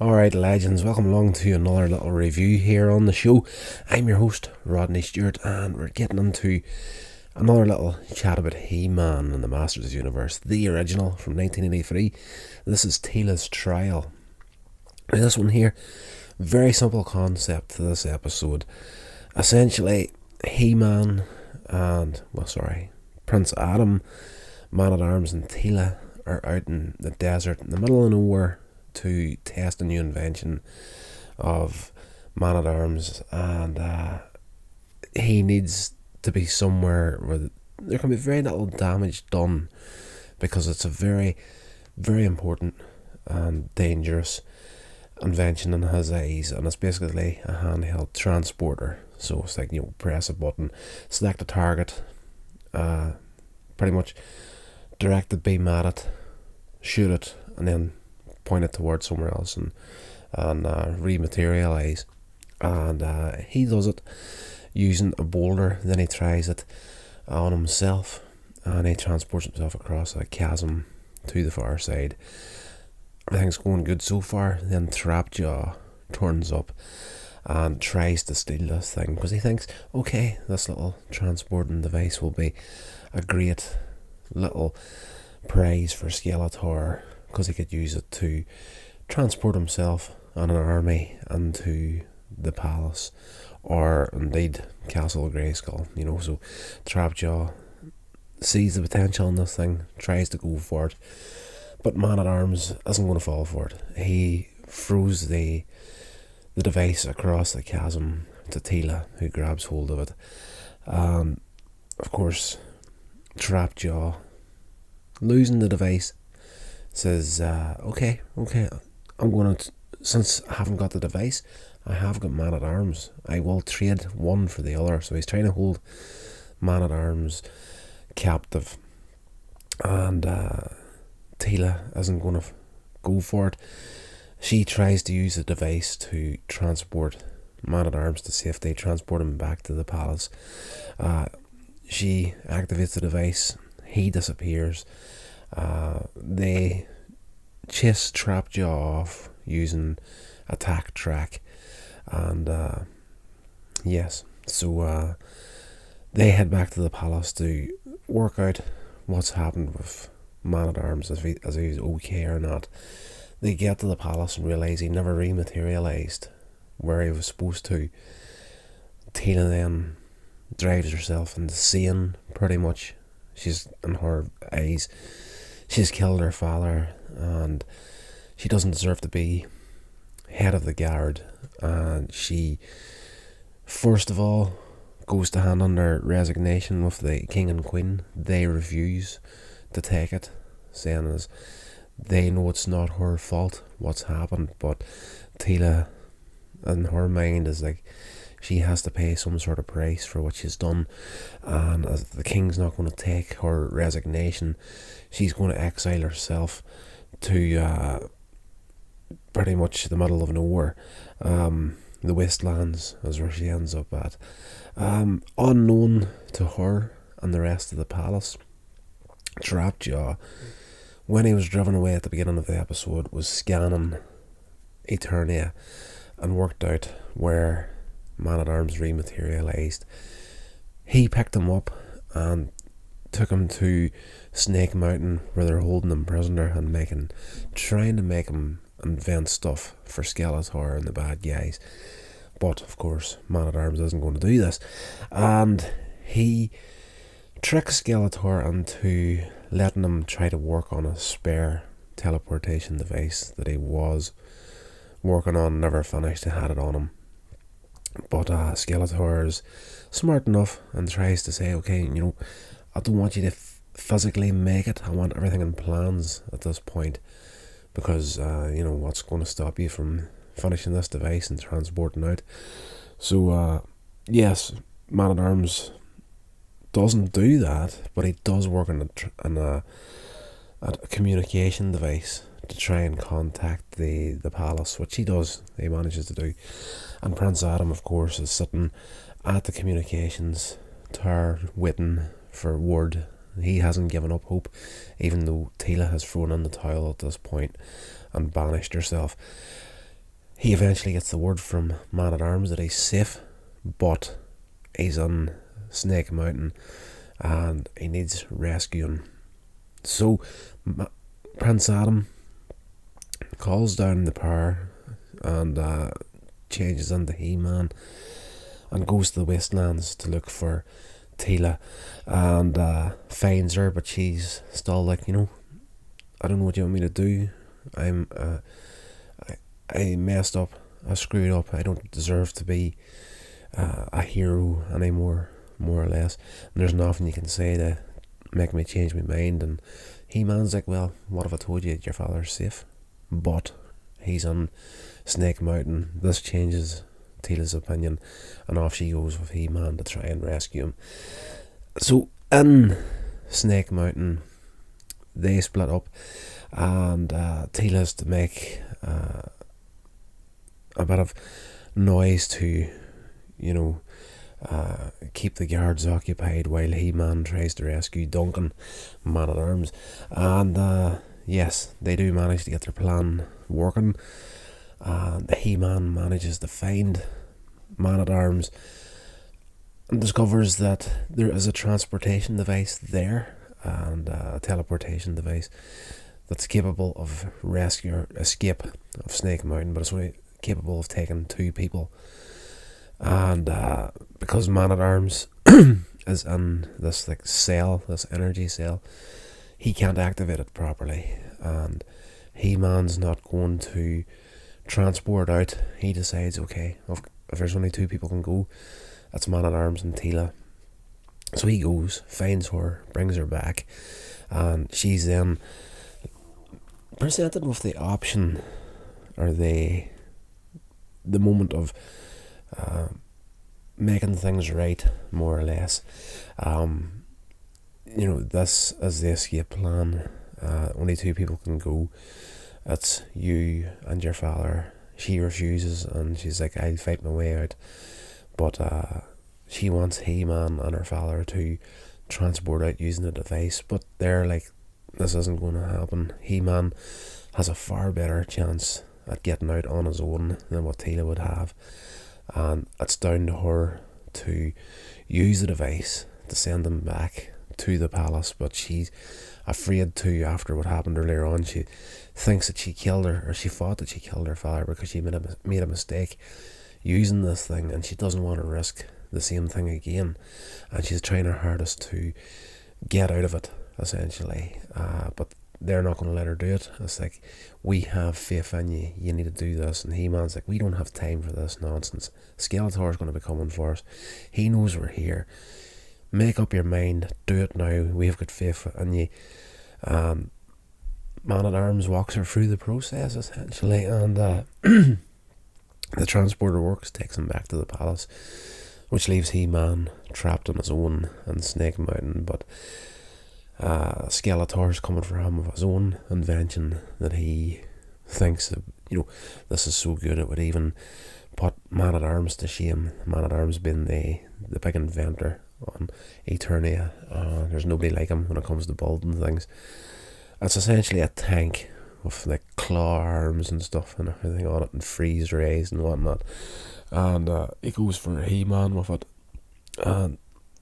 Alright, legends, welcome along to another little review here on the show. I'm your host, Rodney Stewart, and we're getting into another little chat about He-Man and the Masters of the Universe, the original from 1983. This is TEELA'S Trial. Now, this one here, very simple concept to this episode. Essentially, He-Man and, Prince Adam, Man-at-Arms and Teela are out in the desert in the middle of nowhere to test a new invention of Man-at-Arms, and he needs to be somewhere where there can be very little damage done, because it's a very, very important and dangerous invention in his eyes, and it's basically a handheld transporter. So it's like, press a button, select a target, pretty much direct the beam at it, shoot it, and then point it towards somewhere else and rematerialize. And he does it using a boulder. Then he tries it on himself, and he transports himself across a chasm to the far side. Everything's going good so far. Then Trapjaw turns up and tries to steal this thing, because he thinks, okay, this little transporting device will be a great little prize for Skeletor, because he could use it to transport himself and an army into the palace, or indeed Castle Grayskull. So Trapjaw sees the potential in this thing, tries to go for it, but Man-at-Arms isn't going to fall for it. He throws the device across the chasm to Teela, who grabs hold of it. Of course, Trapjaw, losing the device, says, okay, I'm going to, since I haven't got the device, I have got Man-at-Arms. I will trade one for the other. So he's trying to hold Man-at-Arms captive, and Teela isn't going to go for it. She tries to use the device to transport Man-at-Arms to safety, transport him back to the palace. She activates the device. He disappears. They chase Trapjaw off using attack track, and so they head back to the palace to work out what's happened with Man-at-Arms, if he's okay or not. They get to the palace and realise he never rematerialised where he was supposed to. Teela then drives herself insane, pretty much. She's, in her eyes, she's killed her father, and she doesn't deserve to be head of the guard. And she, first of all, goes to hand on their resignation with the king and queen. They refuse to take it, saying as they know it's not her fault what's happened, but Teela, in her mind, is like, she has to pay some sort of price for what she's done, and as the king's not going to take her resignation, she's going to exile herself to pretty much the middle of nowhere. The wastelands is where she ends up at. Unknown to her and the rest of the palace, Trapjaw, when he was driven away at the beginning of the episode, was scanning Eternia and worked out where Man-at-Arms rematerialised. He picked him up and took him to Snake Mountain, where they're holding him prisoner and trying to make him invent stuff for Skeletor and the bad guys. But of course, Man-at-Arms isn't going to do this, and he tricks Skeletor into letting him try to work on a spare teleportation device that he was working on, never finished. He had it on him. But Skeletor is smart enough and tries to say, okay, I don't want you to physically make it. I want everything in plans at this point, because what's going to stop you from finishing this device and transporting out? So yes, Man-at-Arms doesn't do that, but he does work on a communication device to try and contact the palace, which he manages to do. And Prince Adam, of course, is sitting at the communications tower waiting for word. He hasn't given up hope, even though Teela has thrown in the towel at this point and banished herself. He eventually gets the word from Man-at-Arms that he's safe, but he's on Snake Mountain and he needs rescuing. So Prince Adam calls down the power and changes into He-Man and goes to the Wastelands to look for Teela and finds her, but she's still like, I don't know what you want me to do. I messed up. I screwed up. I don't deserve to be a hero anymore, more or less. And there's nothing you can say to make me change my mind. And He-Man's like, well, what if I told you your father's safe? But he's on Snake Mountain. This changes Teela's opinion, and off she goes with He-Man to try and rescue him. So in Snake Mountain, they split up, and Teela's to make a bit of noise to, keep the guards occupied while He-Man tries to rescue Duncan, Man-at-Arms. And yes, they do manage to get their plan working. And He-Man manages to find Man-at-Arms and discovers that there is a transportation device there, and a teleportation device that's capable of escape of Snake Mountain, but it's only capable of taking 2 people. And because Man-at-Arms is in this cell, this energy cell, he can't activate it properly, and He-Man's not going to transport out. He decides, okay, if there's only 2 people can go, that's Man-at-Arms and Teela. So he goes, finds her, brings her back, and she's then presented with the option, or the moment of making things right, more or less. This is the escape plan. Only 2 people can go. It's you and your father. She refuses, and she's like, I'll fight my way out. But she wants He-Man and her father to transport out using the device, but they're like, this isn't going to happen. He-Man has a far better chance at getting out on his own than what Teela would have, and it's down to her to use the device to send him back to the palace. But she's afraid to, after what happened earlier on. She thinks that she killed her, or she thought that she killed her father because she made a mistake using this thing, and she doesn't want to risk the same thing again, and she's trying her hardest to get out of it, essentially. But they're not going to let her do it. It's like, we have faith in you, you need to do this. And He-Man's like, we don't have time for this nonsense. Skeletor's going to be coming for us. He knows we're here. Make up your mind, do it now, we have got faith in you. Man-at-Arms walks her through the process, essentially, and the transporter works, takes him back to the palace, which leaves He-Man trapped on his own in Snake Mountain. But Skeletor's coming for him with his own invention that he thinks that, this is so good it would even put Man-at-Arms to shame. Man-at-Arms being the big inventor on Eternia. There's nobody like him when it comes to building things. It's essentially a tank with claw arms and stuff and everything on it, and freeze rays and whatnot. And he goes for He-Man with it and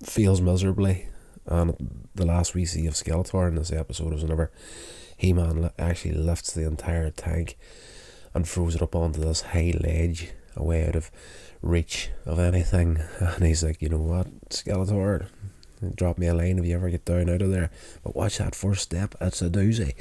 fails miserably. And the last we see of Skeletor in this episode is whenever He-Man actually lifts the entire tank and throws it up onto this high ledge, away out of reach of anything. And he's like, you know what, Skeletor, drop me a line if you ever get down out of there, but watch that first step, it's a doozy.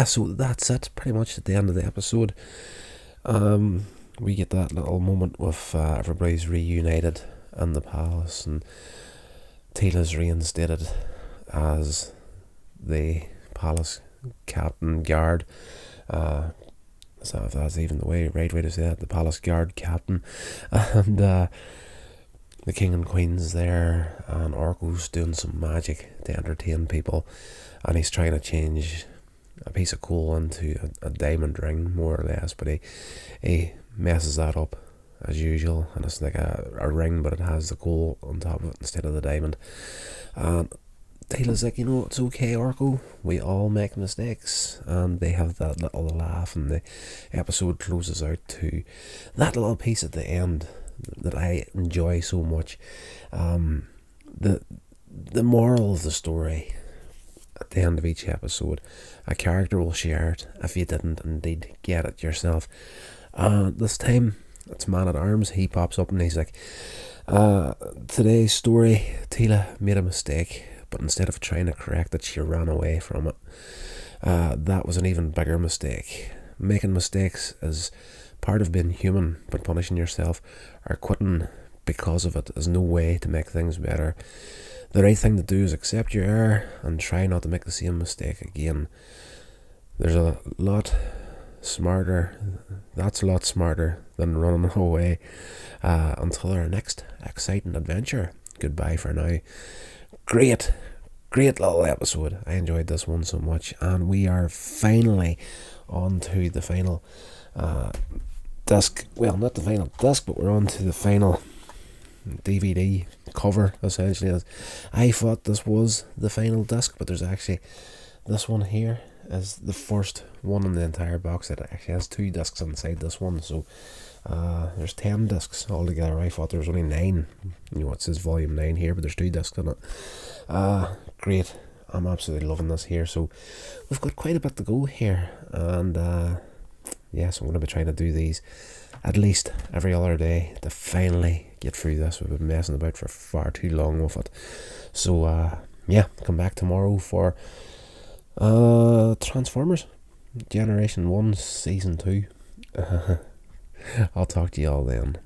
So that's it, pretty much at the end of the episode. We get that little moment with everybody's reunited in the palace, and Teela's reinstated as the palace captain guard. So if that's even the right way to say that, the palace guard captain. And the king and queen's there, and Orko's doing some magic to entertain people, and he's trying to change a piece of coal into a diamond ring, more or less, but he messes that up as usual, and it's like a ring, but it has the coal on top of it instead of the diamond. And Teela's like, it's okay, Orko. We all make mistakes. And they have that little laugh, and the episode closes out to that little piece at the end that I enjoy so much. The moral of the story at the end of each episode, a character will share it if you didn't indeed get it yourself. This time, it's Man at Arms. He pops up and he's like, today's story, Teela made a mistake, but instead of trying to correct it, she ran away from it. That was an even bigger mistake. Making mistakes is part of being human, but punishing yourself or quitting because of it is no way to make things better. The right thing to do is accept your error and try not to make the same mistake again. There's a lot smarter, that's a lot smarter than running away. Until our next exciting adventure. Goodbye for now. Great little episode. I enjoyed this one so much, and we are finally on to the final disc. Well, not the final disc, but we're on to the final DVD cover, essentially. I thought this was the final disc, but there's actually this one here is the first one in the entire box that actually has 2 discs inside this one. So there's 10 discs altogether. I thought there was only 9. It says volume 9 here, but there's 2 discs in it. Great. I'm absolutely loving this here. So we've got quite a bit to go here, and yes, I'm going to be trying to do these at least every other day to finally get through this. We've been messing about for far too long with it. So come back tomorrow for Transformers Generation 1 Season 2. I'll talk to you all then.